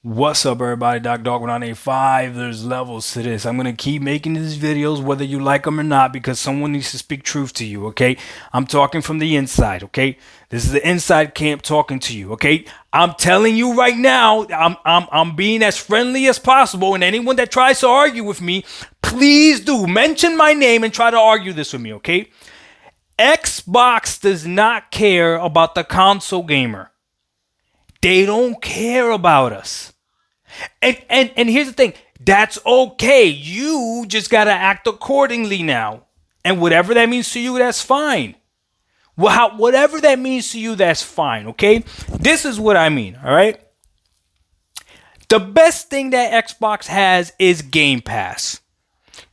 What's up, everybody? Dog 1985. There's levels to this. I'm gonna keep making these videos whether you like them or not because someone needs to speak truth to you. Okay, I'm talking from the inside. Okay, this is the inside camp talking to you. Okay, I'm telling you right now. I'm being as friendly as possible, and anyone that tries to argue with me, please do mention my name and try to argue this with me. Okay, Xbox does not care about the console gamer. They don't care about us. And here's the thing. That's okay. You just got to act accordingly now. And whatever that means to you, that's fine. Whatever that means to you, that's fine. Okay? This is what I mean. All right? The best thing that Xbox has is Game Pass.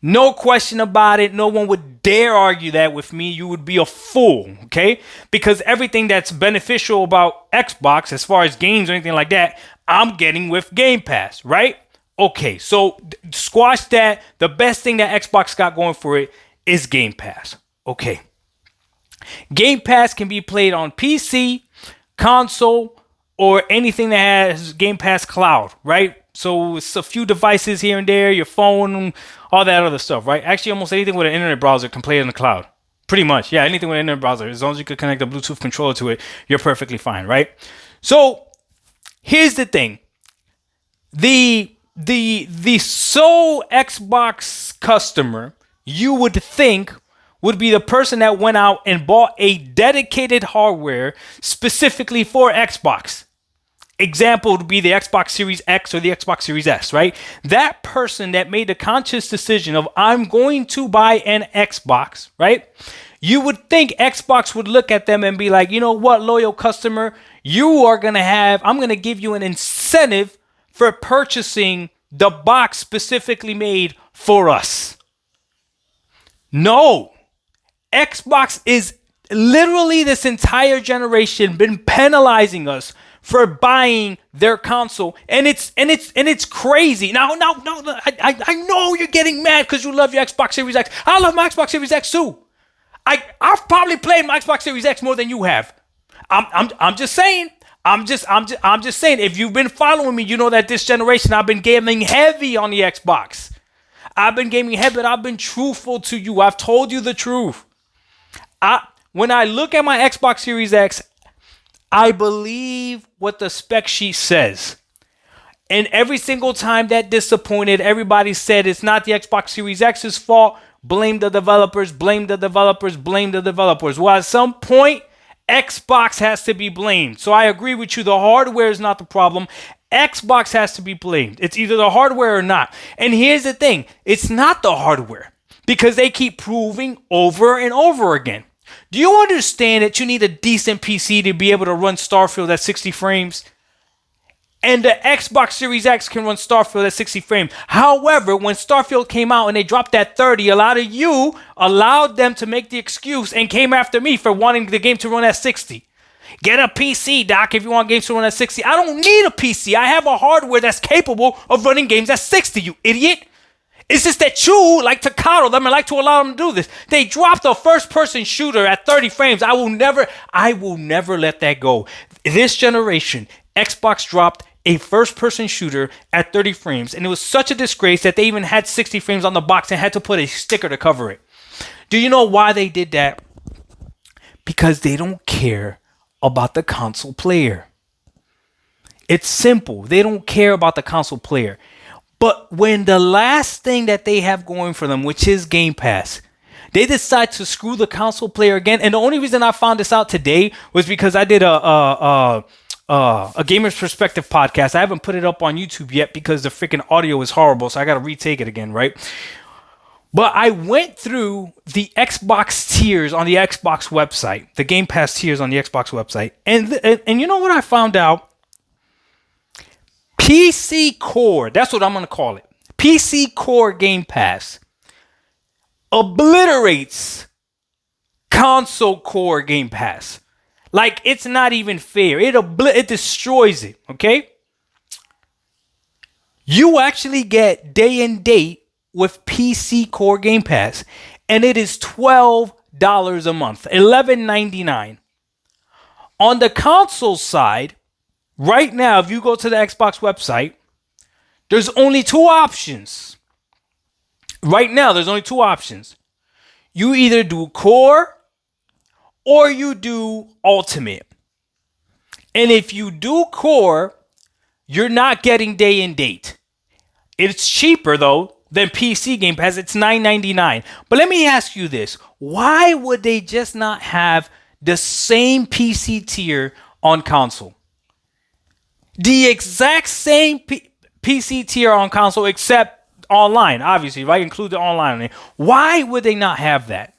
No question about it. No one would dare argue that with me. You would be a fool, okay? Because everything that's beneficial about Xbox, as far as games or anything like that, I'm getting with Game Pass, right? Okay, so squash that. The best thing that Xbox got going for it is Game Pass. Okay. Game Pass can be played on PC, console, or anything that has Game Pass Cloud, right? So it's a few devices here and there, your phone, all that other stuff, right? Actually, almost anything with an internet browser can play it in the cloud. Pretty much. Yeah, anything with an internet browser. As long as you can connect a Bluetooth controller to it, you're perfectly fine, right? So here's the thing. The sole Xbox customer you would think would be the person that went out and bought a dedicated hardware specifically for Xbox. Example would be the Xbox Series X or the Xbox Series S, right? That person that made the conscious decision of I'm going to buy an Xbox, right? You would think Xbox would look at them and be like, you know what, loyal customer, I'm going to give you an incentive for purchasing the box specifically made for us. No, Xbox is literally this entire generation been penalizing us for buying their console, and it's crazy. Now, I know you're getting mad because you love your Xbox Series X. I love my Xbox Series X too. I've probably played my Xbox Series X more than you have. I'm just saying. I'm just saying. If you've been following me, you know that this generation I've been gaming heavy on the Xbox. I've been gaming heavy, but I've been truthful to you. I've told you the truth. When I look at my Xbox Series X, I believe what the spec sheet says. And every single time that disappointed, everybody said it's not the Xbox Series X's fault. Blame the developers, blame the developers, blame the developers. Well, at some point, Xbox has to be blamed. So I agree with you. The hardware is not the problem. Xbox has to be blamed. It's either the hardware or not. And here's the thing. It's not the hardware because they keep proving over and over again. Do you understand that you need a decent PC to be able to run Starfield at 60 frames? And the Xbox Series X can run Starfield at 60 frames. However, when Starfield came out and they dropped that 30, a lot of you allowed them to make the excuse and came after me for wanting the game to run at 60. Get a PC, Doc, if you want games to run at 60. I don't need a PC. I have a hardware that's capable of running games at 60, you idiot. It's just that you like to coddle them and like to allow them to do this. They dropped a first-person shooter at 30 frames. I will never let that go. This generation, Xbox dropped a first-person shooter at 30 frames, and it was such a disgrace that they even had 60 frames on the box and had to put a sticker to cover it. Do you know why they did that? Because they don't care about the console player. It's simple. They don't care about the console player. But when the last thing that they have going for them, which is Game Pass, they decide to screw the console player again. And the only reason I found this out today was because I did a Gamer's Perspective podcast. I haven't put it up on YouTube yet because the freaking audio is horrible. So I got to retake it again, right? But I went through the Xbox tiers on the Xbox website, the Game Pass tiers on the Xbox website. And you know what I found out? PC Core, that's what I'm going to call it. PC Core Game Pass obliterates Console Core Game Pass. Like, it's not even fair. It destroys it, okay? You actually get day and date with PC Core Game Pass, and it is $12 a month, $11.99. On the console side, right now, if you go to the Xbox website, There's only two options. Right now, there's only two options. You either do core or you do ultimate. And if you do core, you're not getting day and date. It's cheaper though than PC Game Pass. It's $9.99. But let me ask you this. Why would they just not have the same PC tier on console? The exact same PC tier on console except online, obviously, right? Include the online. Why would they not have that?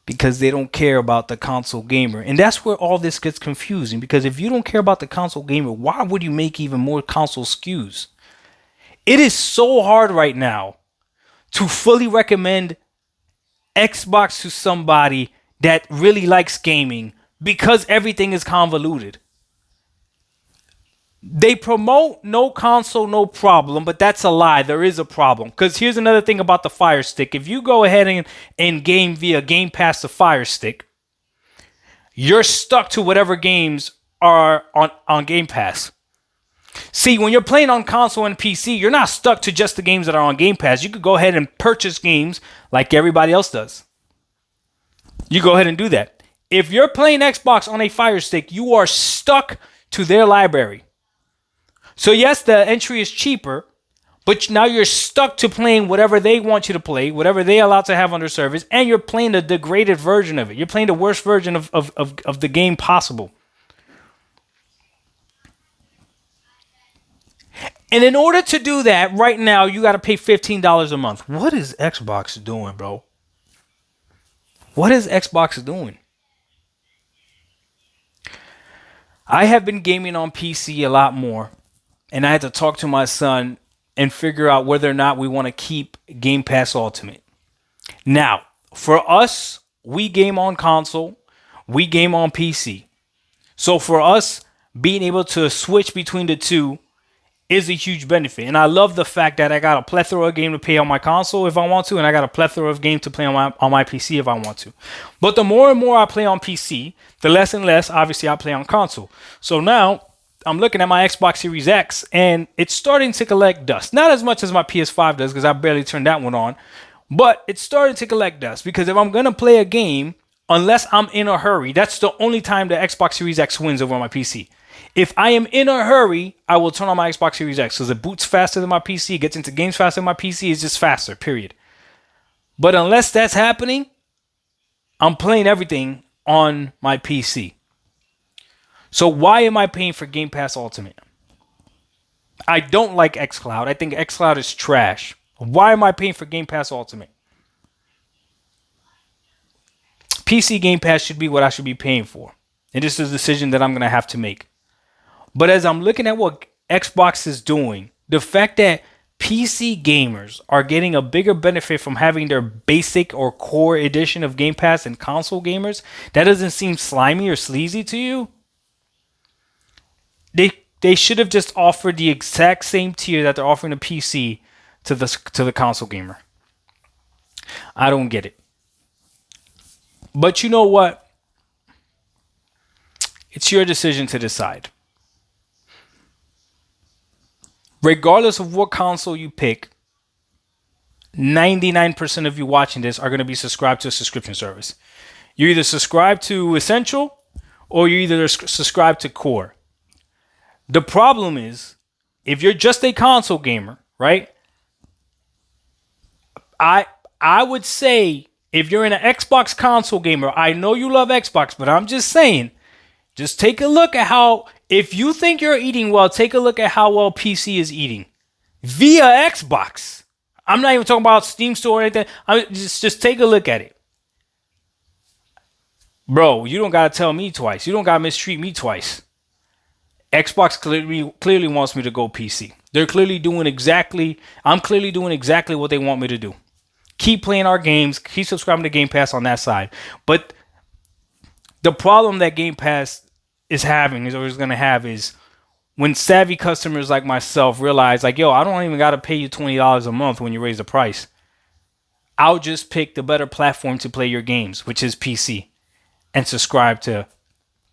Because they don't care about the console gamer. And that's where all this gets confusing. Because if you don't care about the console gamer, why would you make even more console SKUs? It is so hard right now to fully recommend Xbox to somebody that really likes gaming because everything is convoluted. They promote no console, no problem, but that's a lie. There is a problem. Because here's another thing about the Fire Stick. If you go ahead and game via Game Pass the Fire Stick, you're stuck to whatever games are on Game Pass. See, when you're playing on console and PC, you're not stuck to just the games that are on Game Pass. You could go ahead and purchase games like everybody else does. You go ahead and do that. If you're playing Xbox on a Fire Stick, you are stuck to their library. So yes, the entry is cheaper, but now you're stuck to playing whatever they want you to play, whatever they allow to have on their service, and you're playing the degraded version of it. You're playing the worst version of the game possible. And in order to do that, right now, you got to pay $15 a month. What is Xbox doing, bro? What is Xbox doing? I have been gaming on PC a lot more. And I had to talk to my son and figure out whether or not we want to keep Game Pass Ultimate. Now, for us, we game on console, we game on PC. So for us, being able to switch between the two is a huge benefit. And I love the fact that I got a plethora of games to play on my console if I want to, and I got a plethora of games to play on my PC if I want to. But the more and more I play on PC, the less and less, obviously, I play on console. So now, I'm looking at my Xbox Series X, and it's starting to collect dust. Not as much as my PS5 does, because I barely turned that one on. But it's starting to collect dust, because if I'm going to play a game, unless I'm in a hurry, that's the only time the Xbox Series X wins over my PC. If I am in a hurry, I will turn on my Xbox Series X, because it boots faster than my PC, it gets into games faster than my PC, it's just faster, period. But unless that's happening, I'm playing everything on my PC. So why am I paying for Game Pass Ultimate? I don't like xCloud. I think xCloud is trash. Why am I paying for Game Pass Ultimate? PC Game Pass should be what I should be paying for. And this is a decision that I'm going to have to make. But as I'm looking at what Xbox is doing, the fact that PC gamers are getting a bigger benefit from having their basic or core edition of Game Pass than console gamers, that doesn't seem slimy or sleazy to you? They should have just offered the exact same tier that they're offering the PC to the console gamer. I don't get it. But you know what? It's your decision to decide. Regardless of what console you pick, 99% of you watching this are going to be subscribed to a subscription service. You either subscribe to Essential or you either subscribe to Core. The problem is, if you're just a console gamer, right? I would say if you're an Xbox console gamer, I know you love Xbox, but I'm just saying, just take a look at how, if you think you're eating well, take a look at how well PC is eating via Xbox. I'm not even talking about Steam Store or anything. Just take a look at it. Bro, you don't got to tell me twice. You don't got to mistreat me twice. Xbox clearly wants me to go PC. I'm clearly doing exactly what they want me to do. Keep playing our games, keep subscribing to Game Pass on that side. But the problem that Game Pass is having, is going to have, is when savvy customers like myself realize, like, yo, I don't even got to pay you $20 a month when you raise the price. I'll just pick the better platform to play your games, which is PC, and subscribe to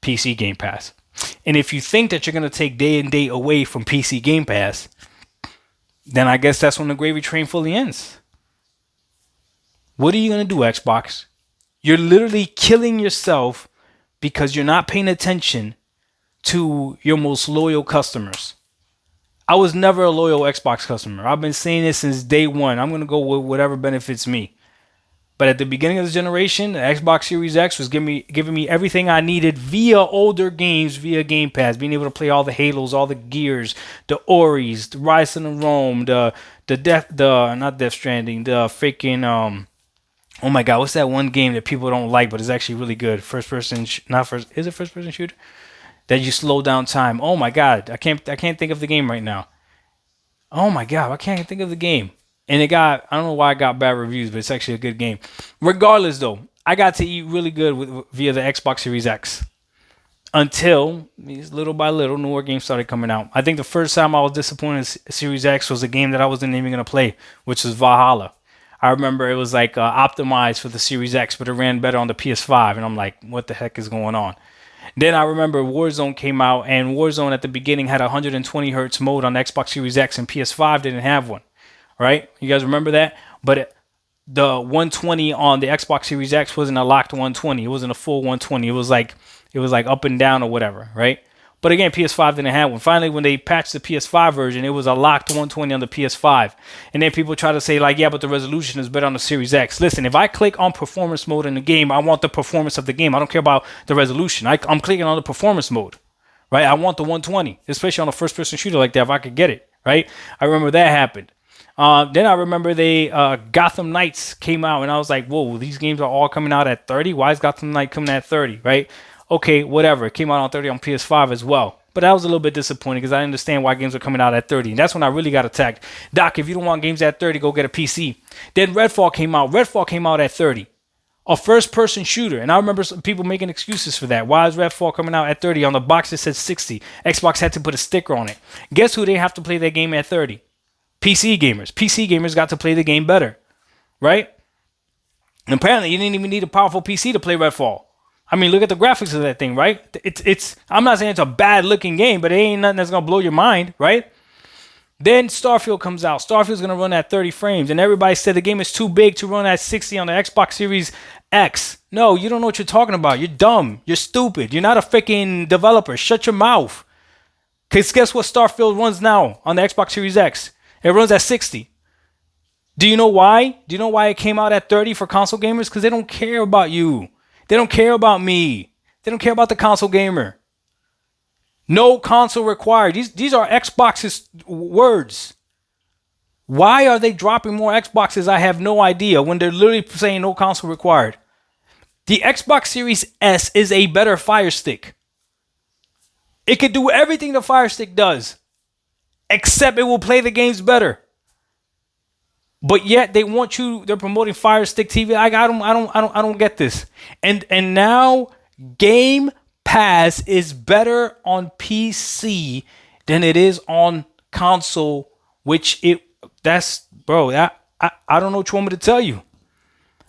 PC Game Pass. And if you think that you're going to take day and date away from PC Game Pass, then I guess that's when the gravy train fully ends. What are you going to do, Xbox? You're literally killing yourself because you're not paying attention to your most loyal customers. I was never a loyal Xbox customer. I've been saying this since day one. I'm going to go with whatever benefits me. But at the beginning of the generation, the Xbox Series X was giving me everything I needed via older games, via Game Pass, being able to play all the Halos, all the Gears, the Oris, the Rise of the Rome, not Death Stranding, the freaking oh my God, what's that one game that people don't like but it's actually really good? First person, is it first person shooter? That you slow down time. Oh my God, I can't think of the game right now. Oh my God, I can't think of the game. And I don't know why I got bad reviews, but it's actually a good game. Regardless, though, I got to eat really good via the Xbox Series X until little by little newer games started coming out. I think the first time I was disappointed in Series X was a game that I wasn't even going to play, which was Valhalla. I remember it was like optimized for the Series X, but it ran better on the PS5. And I'm like, what the heck is going on? Then I remember Warzone came out, and Warzone at the beginning had 120 hertz mode on Xbox Series X, and PS5 didn't have one. Right? You guys remember that? But the 120 on the Xbox Series X wasn't a locked 120. It wasn't a full 120. It was like up and down or whatever, right? But again, PS5 didn't have one. Finally, when they patched the PS5 version, it was a locked 120 on the PS5. And then people try to say like, yeah, but the resolution is better on the Series X. Listen, if I click on performance mode in the game, I want the performance of the game. I don't care about the resolution. I'm clicking on the performance mode, right? I want the 120, especially on a first-person shooter like that if I could get it, right? I remember that happened. Then I remember Gotham Knights came out, and I was like, whoa, these games are all coming out at 30? Why is Gotham Knight coming at 30, right? Okay, whatever. It came out on 30 on PS5 as well. But that was a little bit disappointing because I understand why games are coming out at 30. And that's when I really got attacked. Doc, if you don't want games at 30, go get a PC. Then Redfall came out. Redfall came out at 30. A first-person shooter. And I remember some people making excuses for that. Why is Redfall coming out at 30? On the box, it said 60. Xbox had to put a sticker on it. Guess who they have to play their game at 30? PC gamers. PC gamers got to play the game better, right? And apparently, you didn't even need a powerful PC to play Redfall. I mean, look at the graphics of that thing, right? It's. I'm not saying it's a bad-looking game, but it ain't nothing that's gonna blow your mind, right? Then Starfield comes out. Starfield's gonna run at 30 frames, and everybody said the game is too big to run at 60 on the Xbox Series X. No, you don't know what you're talking about. You're dumb. You're stupid. You're not a freaking developer. Shut your mouth. Because guess what Starfield runs now on the Xbox Series X? It runs at 60. Do you know why? Do you know why it came out at 30 for console gamers? Because they don't care about you. They don't care about me. They don't care about the console gamer. No console required. These are Xbox's words. Why are they dropping more Xboxes? I have no idea when they're literally saying no console required. The Xbox Series S is a better Fire Stick. It could do everything the Fire Stick does, except it will play the games better. But yet they're promoting Fire Stick TV. I don't get this. And now Game Pass is better on PC than it is on console, I don't know what you want me to tell you.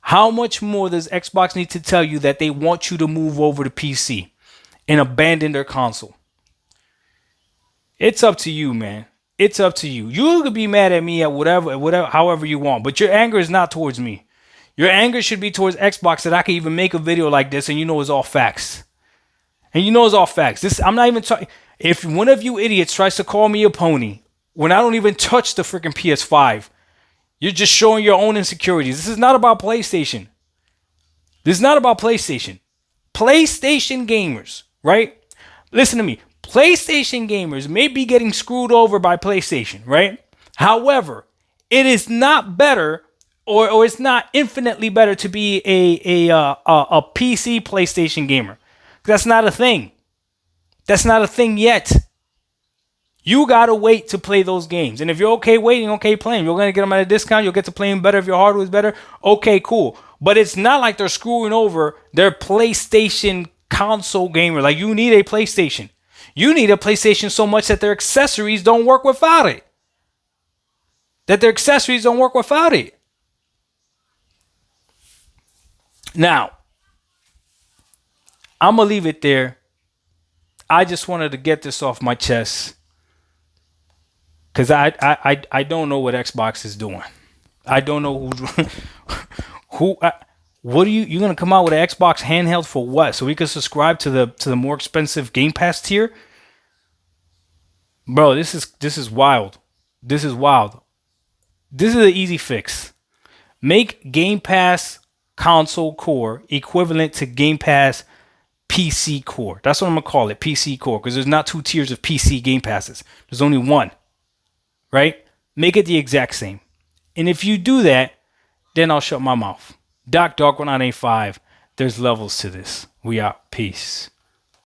How much more does Xbox need to tell you that they want you to move over to PC and abandon their console? It's up to you, man. It's up to you. You could be mad at me at whatever, however you want, but your anger is not towards me. Your anger should be towards Xbox that I can even make a video like this and you know it's all facts. And you know it's all facts. I'm not even talking. If one of you idiots tries to call me a pony when I don't even touch the freaking PS5, you're just showing your own insecurities. This is not about PlayStation. This is not about PlayStation. PlayStation gamers, right? Listen to me. PlayStation gamers may be getting screwed over by PlayStation, right? However, it is not better or it's not infinitely better to be a PC PlayStation gamer. That's not a thing. That's not a thing yet. You gotta wait to play those games. And if you're okay waiting, okay playing, you're gonna get them at a discount, you'll get to play them better if your hardware is better. Okay, cool. But it's not like they're screwing over their PlayStation console gamer. Like, you need a PlayStation. You need a PlayStation so much that their accessories don't work without it. Now, I'm going to leave it there. I just wanted to get this off my chest because I don't know what Xbox is doing. I don't know who. What are you gonna come out with an Xbox handheld for what? So we can subscribe to the more expensive Game Pass tier, bro. This is wild. This is wild. This is an easy fix. Make Game Pass console core equivalent to Game Pass PC core. That's what I'm gonna call it, PC core, because there's not two tiers of PC Game Passes. There's only one, right? Make it the exact same. And if you do that, then I'll shut my mouth. Dark 1985. There's levels to this. We out. Peace.